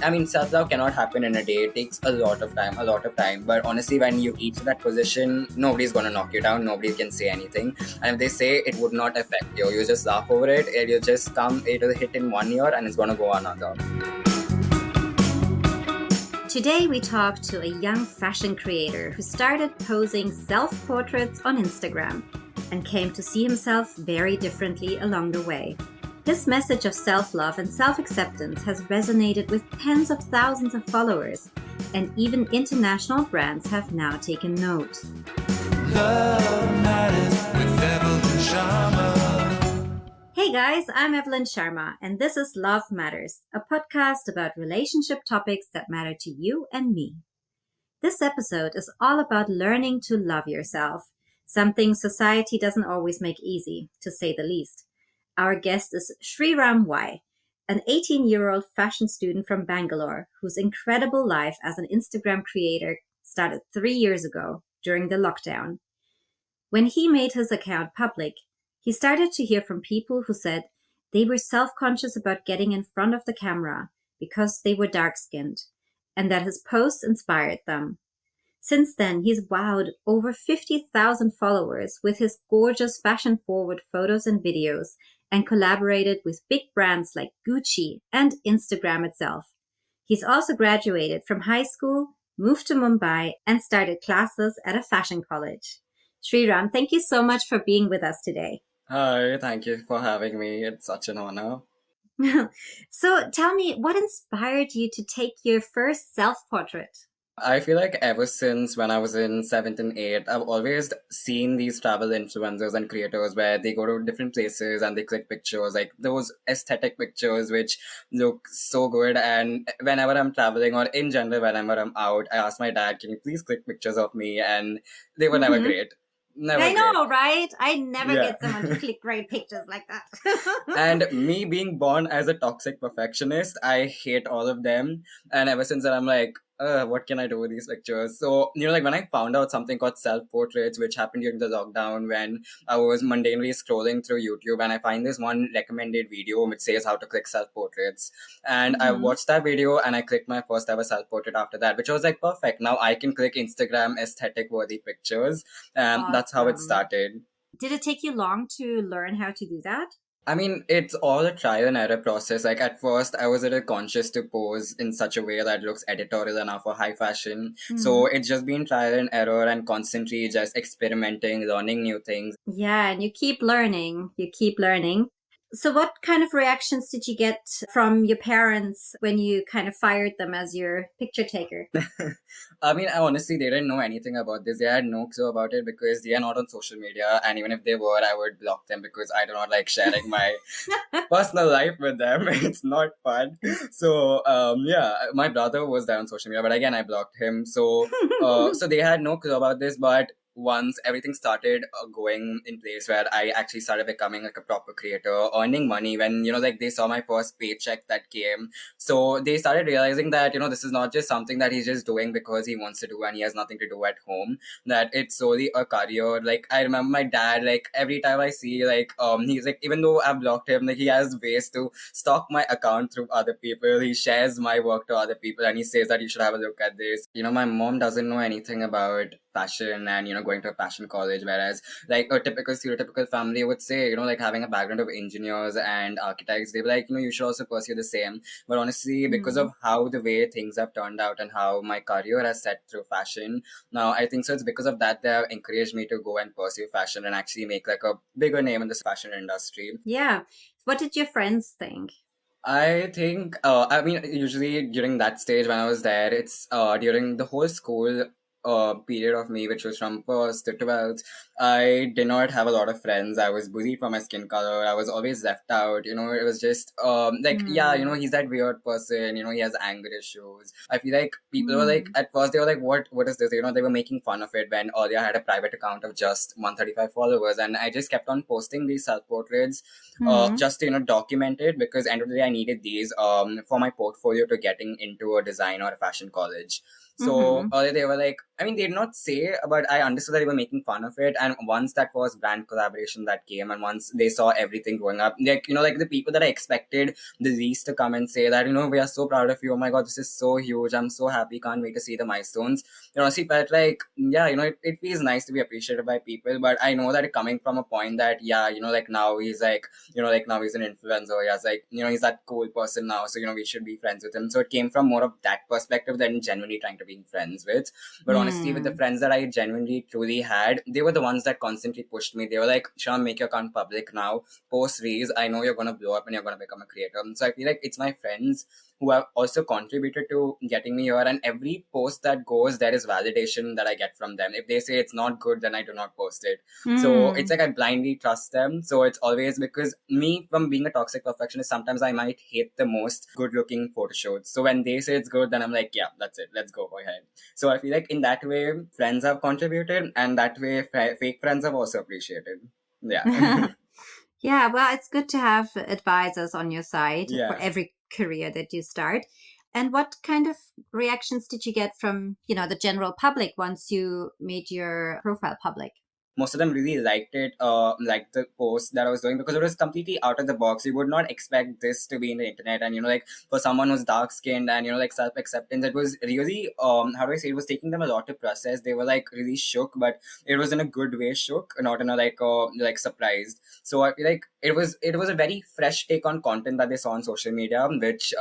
I mean, self-love cannot happen in a day. It takes a lot of time. But honestly, when you reach that position, nobody's going to knock you down. Nobody can say anything. And if they say, it would not affect you. You just laugh over it. It'll just come, it'll hit in 1 year and it's going to go another. Today we talk to a young fashion creator who started posing self-portraits on Instagram and came to see himself very differently along the way. His message of self-love and self-acceptance has resonated with tens of thousands of followers, and even international brands have now taken note. Love Matters with Evelyn Sharma. Hey guys, I'm Evelyn Sharma, and this is Love Matters, a podcast about relationship topics that matter to you and me. This episode is all about learning to love yourself, something society doesn't always make easy, to say the least. Our guest is Sriram Y, an 18-year-old fashion student from Bangalore whose incredible life as an Instagram creator started 3 years ago during the lockdown. When he made his account public, he started to hear from people who said they were self-conscious about getting in front of the camera because they were dark-skinned, and that his posts inspired them. Since then, he's wowed over 50,000 followers with his gorgeous fashion-forward photos and videos, and collaborated with big brands like Gucci and Instagram itself. He's also graduated from high school, moved to Mumbai, and started classes at a fashion college. Sriram, thank you so much for being with us today. Hi, thank you for having me. It's such an honor. So tell me, what inspired you to take your first self-portrait? I feel like ever since when I was in 7th and 8th, I've always seen these travel influencers and creators where they go to different places and they click pictures, like those aesthetic pictures which look so good. And whenever I'm traveling or in general, whenever I'm out, I ask my dad, can you please click pictures of me? And they were never great. I know, right? I never get someone to click great pictures like that. And me being born as a toxic perfectionist, I hate all of them. And ever since then, I'm like, what can I do with these pictures? So, like when I found out something called self-portraits, which happened during the lockdown when I was mundanely scrolling through YouTube, and I find this one recommended video which says how to click self-portraits. And I watched that video and I clicked my first ever self-portrait after that, which was like perfect. Now I can click Instagram aesthetic-worthy pictures. And that's how it started. Did it take you long to learn how to do that? I mean, it's all a trial and error process. Like at first, I was a little conscious to pose in such a way that looks editorial enough for high fashion. So it's just been trial and error and constantly just experimenting, learning new things. Yeah, and you keep learning. So what kind of reactions did you get from your parents when you kind of fired them as your picture taker? I mean, honestly, they didn't know anything about this. They had no clue about it because they are not on social media. And even if they were, I would block them because I do not like sharing my personal life with them. It's not fun. So, my brother was there on social media, but again, I blocked him. So, so they had no clue about this, but once everything started going in place where I actually started becoming like a proper creator, earning money when, like they saw my first paycheck that came. So they started realizing that, this is not just something that he's just doing because he wants to do and he has nothing to do at home, that it's solely a career. Like I remember my dad, like every time I see he's like, even though I've blocked him, like he has ways to stalk my account through other people. He shares my work to other people and he says that you should have a look at this. My mom doesn't know anything about fashion and going to a fashion college, whereas like a typical stereotypical family would say, like having a background of engineers and architects, they'd be like, you should also pursue the same. But honestly, because of how the way things have turned out and how my career has set through fashion, now I think so it's because of that they have encouraged me to go and pursue fashion and actually make like a bigger name in this fashion industry. Yeah. What did your friends think? I think, usually during that stage when I was there, it's during the whole school period of me, which was from 1st to 12th, I did not have a lot of friends. I was bullied for my skin color. I was always left out. It was just he's that weird person. He has anger issues. I feel like people were like, at first they were like, what is this? They were making fun of it when earlier I had a private account of just 135 followers, and I just kept on posting these self-portraits just to document it, because end of the day I needed these for my portfolio to getting into a design or a fashion college. So they were like, I mean, they did not say, but I understood that they were making fun of it. And once that was brand collaboration that came, and once they saw everything going up, like, like the people that I expected the least to come and say that, we are so proud of you. Oh my God, this is so huge. I'm so happy. Can't wait to see the milestones. Honestly felt like, yeah, it feels nice to be appreciated by people. But I know that coming from a point that, yeah, like now he's like, like now he's an influencer. He's like, he's that cool person now. So, we should be friends with him. So it came from more of that perspective than genuinely trying to be friends with. But honestly, with the friends that I genuinely truly had, they were the ones that constantly pushed me. They were like, Shyam, make your account public now. Post reels. I know you're going to blow up and you're going to become a creator. So I feel like it's my friends who have also contributed to getting me here. And every post that goes, there is validation that I get from them. If they say it's not good, then I do not post it. So it's like I blindly trust them. So it's always because me, from being a toxic perfectionist, sometimes I might hate the most good looking photo shoots. So when they say it's good, then I'm like, yeah, that's it. Let's go ahead. So I feel like in that way, friends have contributed, and that way, fake friends have also appreciated. Yeah. Yeah, well, it's good to have advisors on your side Yeah. for every career that you start. And what kind of reactions did you get from, the general public once you made your profile public? Most of them really liked it, liked the post that I was doing, because it was completely out of the box. You would not expect this to be in the internet. And, like for someone who's dark skinned and, like self-acceptance, it was really, how do I say, it was taking them a lot to process. They were like really shook, but it was in a good way shook, not in a like surprised. So I feel like it was a very fresh take on content that they saw on social media, which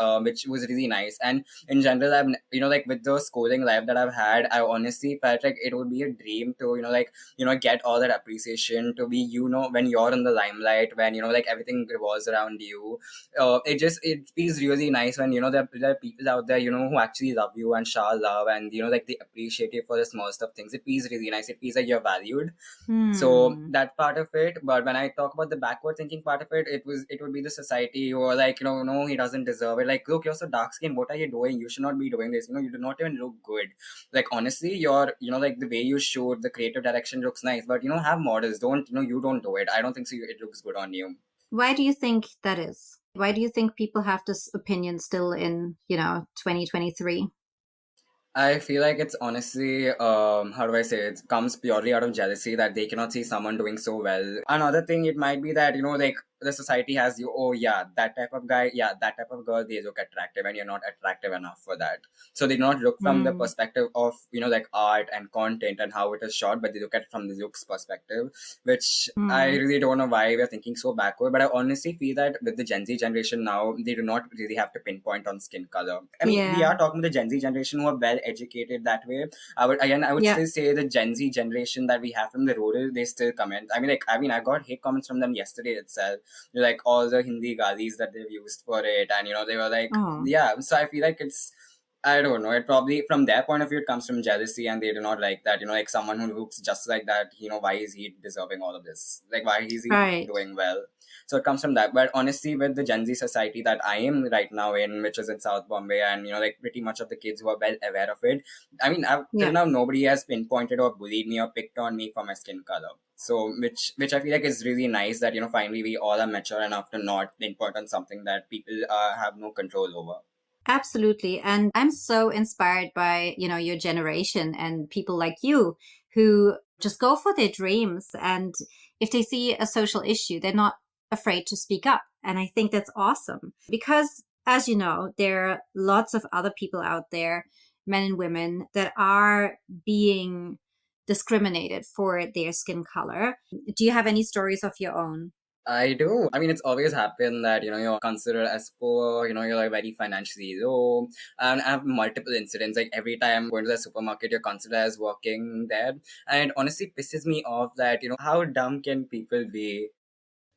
was really nice. And in general, I've, like with the schooling life that I've had, I honestly felt like it would be a dream to, get all that appreciation, to be, when you're in the limelight, when, like everything revolves around you. It feels really nice when, there are people out there, who actually love you and shower love, and, like they appreciate you for the small stuff things. It feels really nice. It feels like you're valued. So that part of it. But when I talk about the backward thinking part of it, it would be the society who are like, no, he doesn't deserve it. Like, look, you're so dark skinned. What are you doing? You should not be doing this. You do not even look good. Like, honestly, you're, like the way you shoot, the creative direction looks nice, but, have models. Don't, you don't do it. I don't think so. It looks good on you. Why do you think that is? Why do you think people have this opinion still in, 2023? I feel like it's honestly, how do I say it comes purely out of jealousy that they cannot see someone doing so well. Another thing, it might be that, like the society has you, oh yeah, that type of guy, yeah, that type of girl, they look attractive and you're not attractive enough for that. So they do not look from the perspective of, like art and content and how it is shot, but they look at it from the looks perspective, which I really don't know why we're thinking so backward. But I honestly feel that with the Gen Z generation now, they do not really have to pinpoint on skin color. I mean, we are talking to the Gen Z generation who are well educated that way. I would still say the Gen Z generation that we have from the rural, they still comment. I got hate comments from them yesterday itself. Like all the Hindi galis that they've used for it, and they were like, yeah. So I feel like it's, I don't know, it probably from their point of view it comes from jealousy, and they do not like that, like someone who looks just like that, why is he deserving all of this? Like, why is he doing well? So it comes from that. But honestly, with the Gen Z society that I am right now in, which is in South Bombay, and like pretty much of the kids who are well aware of it, I mean, till now nobody has pinpointed or bullied me or picked on me for my skin color. So which I feel like is really nice that finally we all are mature enough to not pinpoint on something that people have no control over. Absolutely. And I'm so inspired by, your generation and people like you who just go for their dreams. And if they see a social issue, they're not afraid to speak up. And I think that's awesome because, as you know, there are lots of other people out there, men and women, that are being discriminated for their skin color. Do you have any stories of your own? I do. I mean, it's always happened that, you're considered as poor, you're like very financially low. And I have multiple incidents. Like every time going to the supermarket, you're considered as working there. And it honestly pisses me off that, how dumb can people be?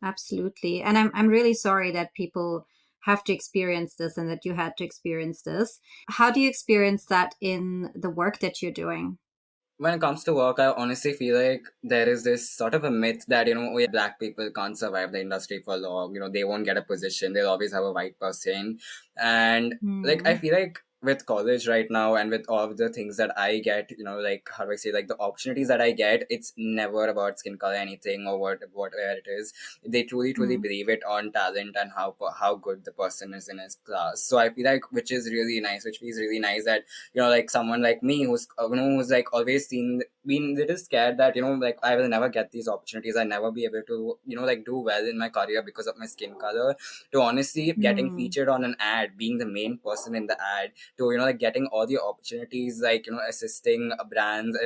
Absolutely. And I'm really sorry that people have to experience this and that you had to experience this. How do you experience that in the work that you're doing? When it comes to work, I honestly feel like there is this sort of a myth that, oh, yeah, black people can't survive the industry for long. They won't get a position. They'll always have a white person. And like, I feel like with college right now and with all of the things that I get, like how do I say, like the opportunities that I get, it's never about skin color, anything, or whatever it is. They truly, truly Mm. believe it on talent and how good the person is in his class. So I feel like, which feels really nice that, like someone like me who's like always been little scared that, like I will never get these opportunities. I never be able to, like do well in my career because of my skin color, to honestly getting Mm. featured on an ad, being the main person in the ad, to like getting all the opportunities, like assisting brands,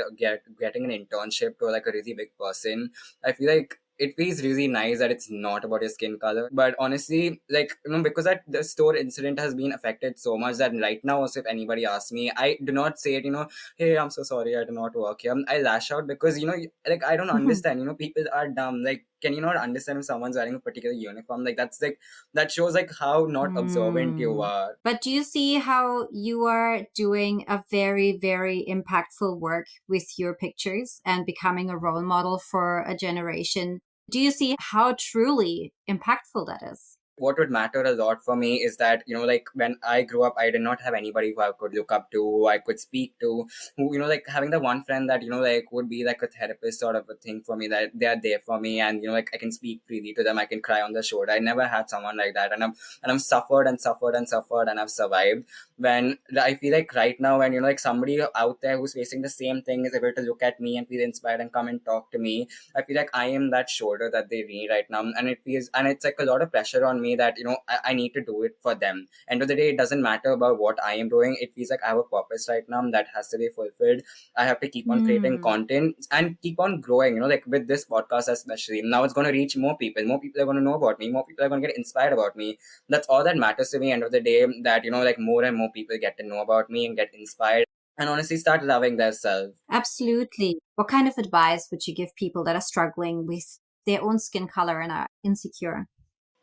getting an internship to like a really big person. I feel like it feels really nice that it's not about your skin color. But honestly, like, because that the store incident has been affected so much that right now also, if anybody asks me, I do not say it, hey, I'm so sorry, I do not work here. I lash out because, like, I don't understand, people are dumb. Like, can you not understand if someone's wearing a particular uniform? Like, that's like, that shows like how not observant you Mm. are. But do you see how you are doing a very, very impactful work with your pictures and becoming a role model for a generation? Do you see how truly impactful that is? What would matter a lot for me is that, like when I grew up, I did not have anybody who I could look up to, who I could speak to, who, like having the one friend that, like would be like a therapist sort of a thing for me, that they are there for me, and, like I can speak freely to them, I can cry on the shoulder. I never had someone like that, and I've suffered and suffered and suffered, and I've survived. When I feel like right now, when, like somebody out there who's facing the same thing is able to look at me and feel inspired and come and talk to me, I feel like I am that shoulder that they need right now. And it's like a lot of pressure on me that, I need to do it for them. End of the day, it doesn't matter about what I am doing. It feels like I have a purpose right now that has to be fulfilled. I have to keep on creating Mm. content and keep on growing, like with this podcast, especially. Now it's going to reach more people. More people are going to know about me. More people are going to get inspired about me. That's all that matters to me, end of the day, that, like more and more people get to know about me and get inspired and honestly start loving themselves. Absolutely. What kind of advice would you give people that are struggling with their own skin color and are insecure?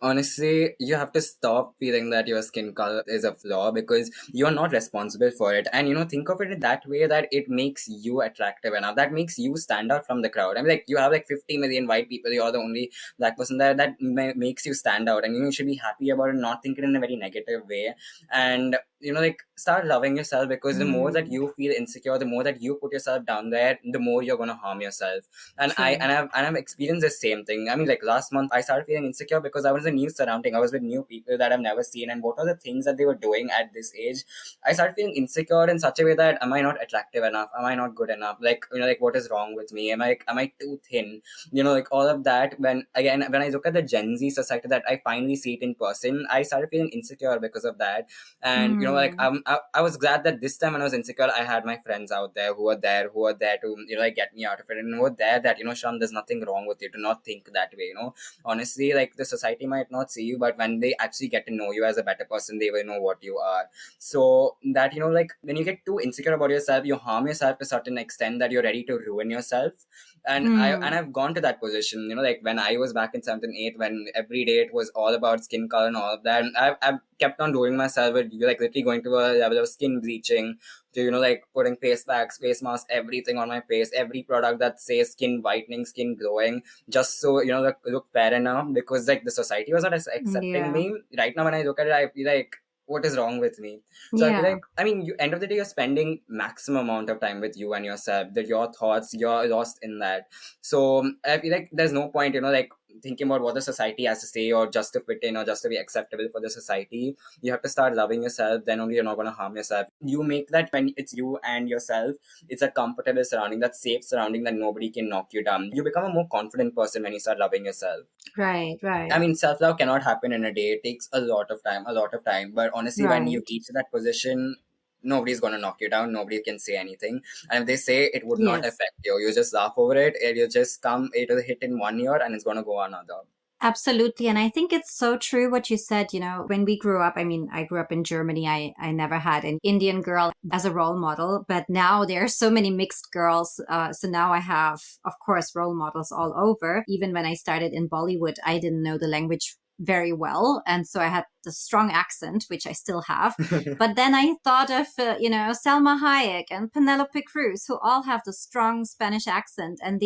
Honestly, you have to stop feeling that your skin color is a flaw, because you're not responsible for it. And, think of it in that way, that it makes you attractive enough. That makes you stand out from the crowd. I mean, like, you have like 50 million white people. You're the only black person there. That makes you stand out. And, you should be happy about it, not think it in a very negative way. And, like start loving yourself, because the more that Mm. you feel insecure, the more that you put yourself down there, the more you're going to harm yourself. And True. I've experienced the same thing. I mean, like last month I started feeling insecure because I was in a new surrounding. I was with new people that I've never seen, and what are the things that they were doing at this age? I started feeling insecure in such a way that, am I not attractive enough? Am I not good enough? Like, like what is wrong with me? Am I too thin? Like all of that. When I look at the Gen Z society, that I finally see it in person, I started feeling insecure because of that. And, like Mm. I was glad that this time when I was insecure, I had my friends out there who were there to, like get me out of it, and who were there that, Sham, there's nothing wrong with you. Do not think that way. Honestly, like the society might not see you, but when they actually get to know you as a better person, they will know what you are. So that, like when you get too insecure about yourself, you harm yourself to a certain extent that you're ready to ruin yourself. And Mm. I've gone to that position, like when I was back in 7th and 8th, when every day it was all about skin color and all of that, and I've kept on doing myself with, like literally going to a level of skin bleaching, to, like putting face packs, face masks, everything on my face, every product that says skin whitening, skin glowing, just so, look fair enough, because like the society was not accepting Yeah. me. Right now when I look at it, I feel like, what is wrong with me? So I feel Yeah. like, I mean, end of the day, you're spending maximum amount of time with you and yourself, that your thoughts, you're lost in that. So I feel like there's no point, like thinking about what the society has to say, or just to fit in, or just to be acceptable for the society. You have to start loving yourself, then only you're not going to harm yourself. You make that, when it's you and yourself, it's a comfortable surrounding, that safe surrounding, that nobody can knock you down. You become a more confident person when you start loving yourself. Right. I Right. mean, self love cannot happen in a day. It takes a lot of time, a lot of time. But honestly, when you Right. reach that position, nobody's going to knock you down. Nobody can say anything. And if they say, it would not Yes. affect you. You just laugh over it. You just come, it'll hit in one year and it's going to go another. Absolutely. And I think it's so true what you said. When we grew up, I mean, I grew up in Germany. I never had an Indian girl as a role model, but now there are so many mixed girls. So now I have, of course, role models all over. Even when I started in Bollywood, I didn't know the language very well. And so I had the strong accent, which I still have. But then I thought of, Selma Hayek and Penelope Cruz, who all have the strong Spanish accent, and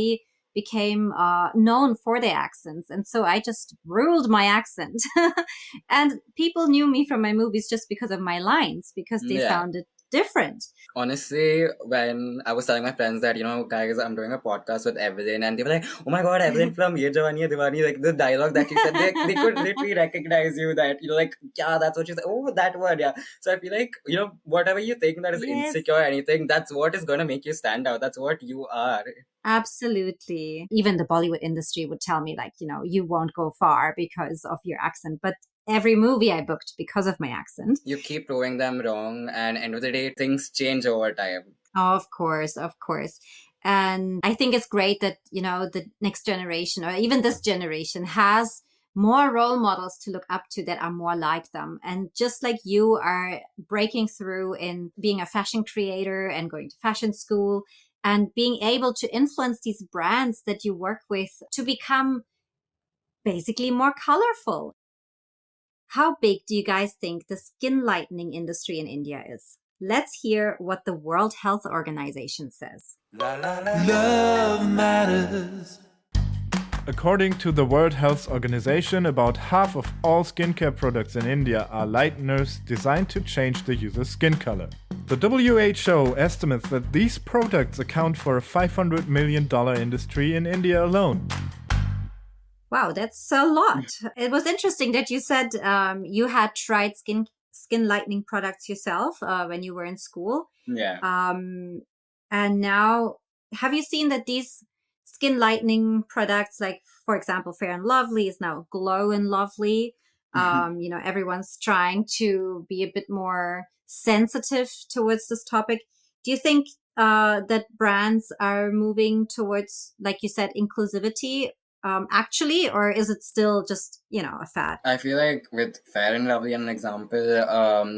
became known for their accents. And so I just ruled my accent. And people knew me from my movies just because of my lines, because they Yeah. sounded different. Honestly, when I was telling my friends that, guys, I'm doing a podcast with Evelyn, and they were like, oh my god, Evelyn from Ye Jawani Hai Diwani, like the dialogue that you said, they could literally recognize you, that, like, yeah, that's what you said. Oh, that word, yeah. So I feel like, whatever you think that is Yes. insecure or anything, that's what is going to make you stand out. That's what you are. Absolutely. Even the Bollywood industry would tell me, like, you won't go far because of your accent. But every movie I booked because of my accent. You keep proving them wrong, and end of the day, things change over time. Of course, of course. And I think it's great that, the next generation or even this generation has more role models to look up to that are more like them. And just like you are breaking through in being a fashion creator and going to fashion school and being able to influence these brands that you work with to become basically more colorful. How big do you guys think the skin lightening industry in India is? Let's hear what the World Health Organization says. Love matters. According to the World Health Organization, about half of all skincare products in India are lighteners designed to change the user's skin color. The WHO estimates that these products account for a $500 million industry in India alone. Wow, that's a lot. It was interesting that you said you had tried skin lightening products yourself when you were in school. Yeah. And now, have you seen that these skin lightening products, like, for example, Fair and Lovely is now Glow and Lovely. Everyone's trying to be a bit more sensitive towards this topic. Do you think that brands are moving towards, like you said, inclusivity actually, or is it still just, a fad? I feel like with Fair and Lovely, an example,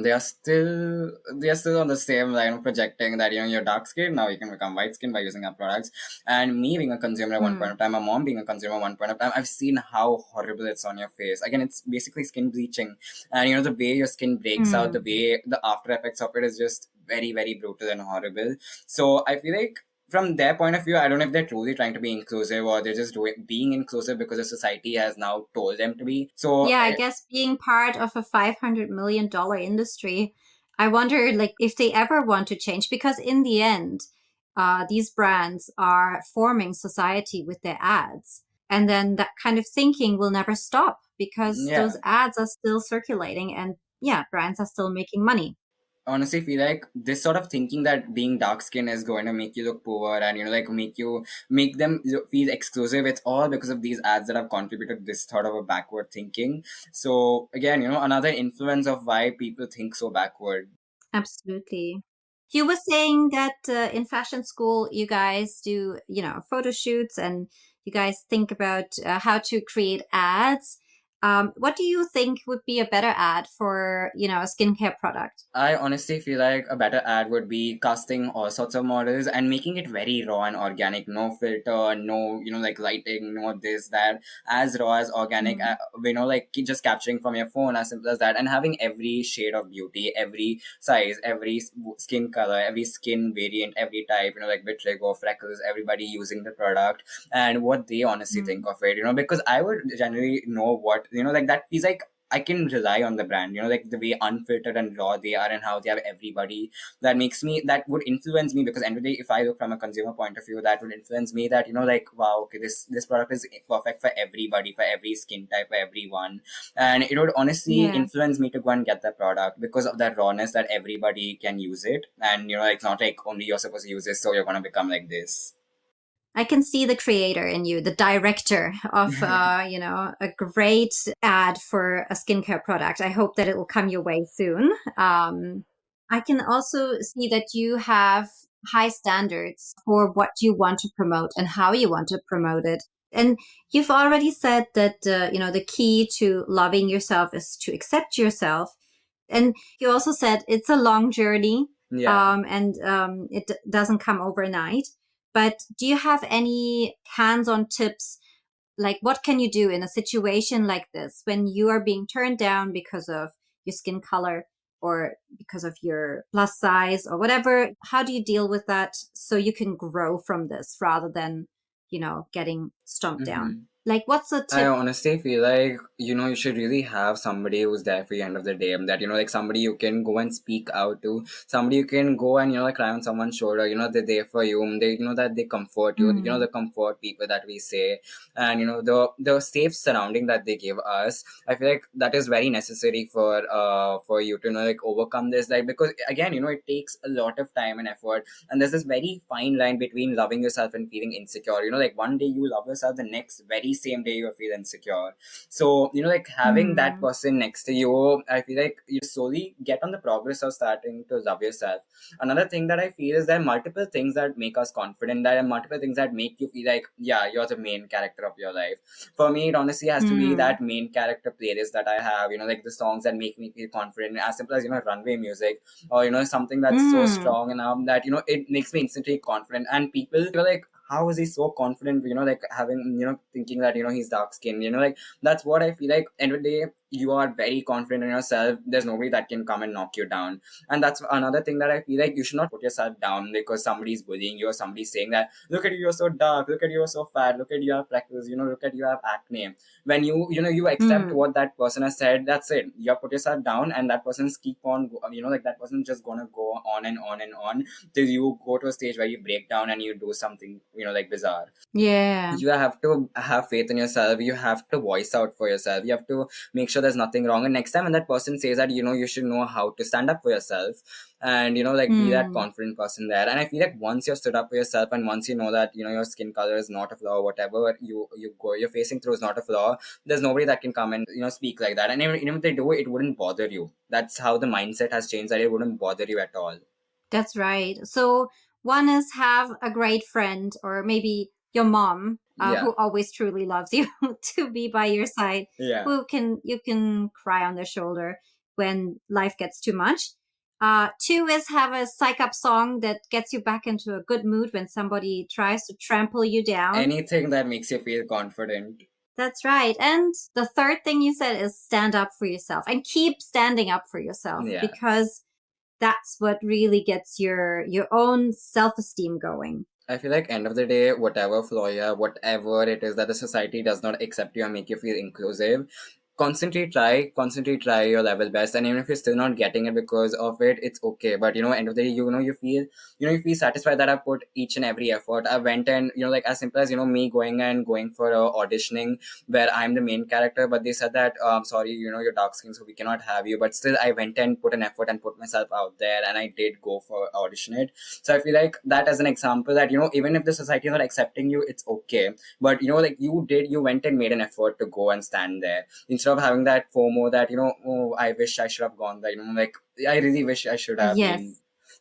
they are still on the same line of projecting that, you're dark skin, now you can become white skin by using our products. And me being a consumer at one point of time, my mom being a consumer at one point of time, I've seen how horrible it's on your face. Again, it's basically skin bleaching. And, the way your skin breaks out, the way the after effects of it is just very, very brutal and horrible. So I feel like from their point of view, I don't know if they're truly trying to be inclusive or they're just being inclusive because the society has now told them to be. So yeah, I guess being part of a $500 million industry, I wonder, like, if they ever want to change, because in the end, these brands are forming society with their ads. And then that kind of thinking will never stop because those ads are still circulating and brands are still making money. Honestly feel like this sort of thinking that being dark skin is going to make you look poor and make them feel exclusive, it's all because of these ads that have contributed to this sort of a backward thinking. So again, another influence of why people think so backward. Absolutely. You were saying that in fashion school you guys do photo shoots and you guys think about how to create ads. What do you think would be a better ad for, a skincare product? I honestly feel like a better ad would be casting all sorts of models and making it very raw and organic. No filter, no, like lighting, no this, that. As raw as organic, like just capturing from your phone, as simple as that. And having every shade of beauty, every size, every skin color, every skin variant, every type, like vitiligo, freckles, everybody using the product and what they honestly think of it, because I would generally know what, like that feels like I can rely on the brand, like the way unfiltered and raw they are and how they have everybody. That would influence me, because end of the day, if I look from a consumer point of view, that would influence me that, like, wow, okay, this product is perfect for everybody, for every skin type, for everyone. And it would honestly influence me to go and get the product because of that rawness that everybody can use it. And, it's not like only you're supposed to use this, so you're going to become like this. I can see the creator in you, the director of, a great ad for a skincare product. I hope that it will come your way soon. I can also see that you have high standards for what you want to promote and how you want to promote it. And you've already said that, the key to loving yourself is to accept yourself. And you also said it's a long journey. And it doesn't come overnight. But do you have any hands-on tips? Like, what can you do in a situation like this when you are being turned down because of your skin color or because of your plus size or whatever? How do you deal with that so you can grow from this rather than getting stomped down. Mhm. Like, what's a I tip? honestly feel like, you should really have somebody who's there for you end of the day. That, like somebody you can go and speak out to, somebody you can go and, like cry on someone's shoulder, they're there for you. They, that they comfort you, Mm. the comfort people that we say, and, the safe surrounding that they give us. I feel like that is very necessary for you to, like overcome this. Like, because again, it takes a lot of time and effort. And there's this very fine line between loving yourself and feeling insecure. Like one day you love yourself, the next very same day you feel insecure. So, like having that Mm. person next to you, I feel like you slowly get on the progress of starting to love yourself. Another thing that I feel is there are multiple things that make us confident. There are multiple things that make you feel like, yeah, you're the main character of your life. For me, it honestly has to be Mm. that main character playlist that I have, like the songs that make me feel confident, as simple as, runway music, or, something that's so Mm. strong enough that, it makes me instantly confident. And people feel like, how is he so confident, like having, thinking that, he's dark skinned, like that's what I feel like. End of the day, you are very confident in yourself. There's nobody that can come and knock you down. And that's another thing that I feel like you should not put yourself down because somebody's bullying you or somebody's saying that, look at you, you're so dark, look at you, you're so fat, look at you have freckles, look at you have acne. When you accept Mm. what that person has said, that's it. You have put yourself down, and that person's keep on, like that person's just gonna go on and on and on till you go to a stage where you break down and you do something, like bizarre. Yeah. You have to have faith in yourself. You have to voice out for yourself. You have to make sure there's nothing wrong. And next time when that person says that, you should know how to stand up for yourself and, like be that Mm. confident person there. And I feel like once you've stood up for yourself and once you know that, your skin color is not a flaw, whatever you're facing through is not a flaw, there's nobody that can come and, speak like that. And even if they do, it wouldn't bother you. That's how the mindset has changed, that it wouldn't bother you at all. That's right. So one is have a great friend, or maybe your mom, Yeah. who always truly loves you, to be by your side, Yeah. who you can cry on their shoulder when life gets too much. Two is have a psych up song that gets you back into a good mood when somebody tries to trample you down. Anything that makes you feel confident. That's right. And the third thing you said is stand up for yourself and keep standing up for yourself, Yeah. because that's what really gets your own self-esteem going. I feel like end of the day, whatever flaw you have, whatever it is that the society does not accept you and make you feel inclusive, constantly try your level best. And even if you're still not getting it because of it, it's okay. But end of the day, you feel satisfied that I put each and every effort. I went and like as simple as me going for auditioning where I'm the main character, but they said that sorry, you're dark skin, so we cannot have you. But still I went and put an effort and put myself out there, and I did go for audition it. So I feel like that as an example that even if the society is not accepting you, it's okay. But like you went and made an effort to go and stand there instead of having that FOMO that oh, I wish I should have gone there, like I really wish I should have been.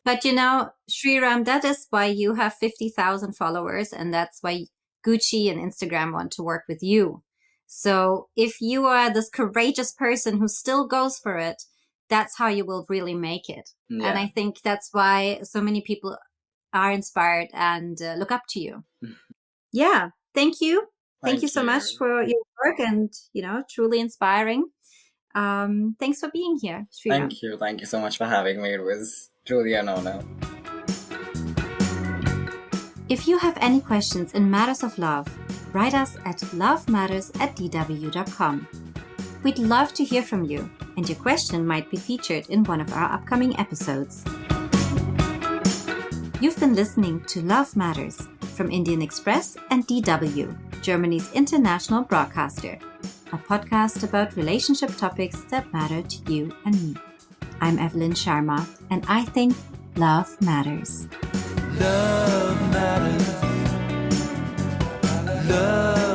But Sriram, that is why you have 50,000 followers, and that's why Gucci and Instagram want to work with you. So if you are this courageous person who still goes for it, that's how you will really make it. Yeah. And I think that's why so many people are inspired and look up to you. Yeah. Thank you. Thank you so much for your work, and truly inspiring. Thanks for being here, Sriram. Thank you so much for having me. It was truly an honor. If you have any questions in matters of love, write us at lovematters@dw.com. We'd love to hear from you, and your question might be featured in one of our upcoming episodes. You've been listening to Love Matters from Indian Express and DW, Germany's international broadcaster, a podcast about relationship topics that matter to you and me. I'm Evelyn Sharma, and I think love matters. Love matters. Love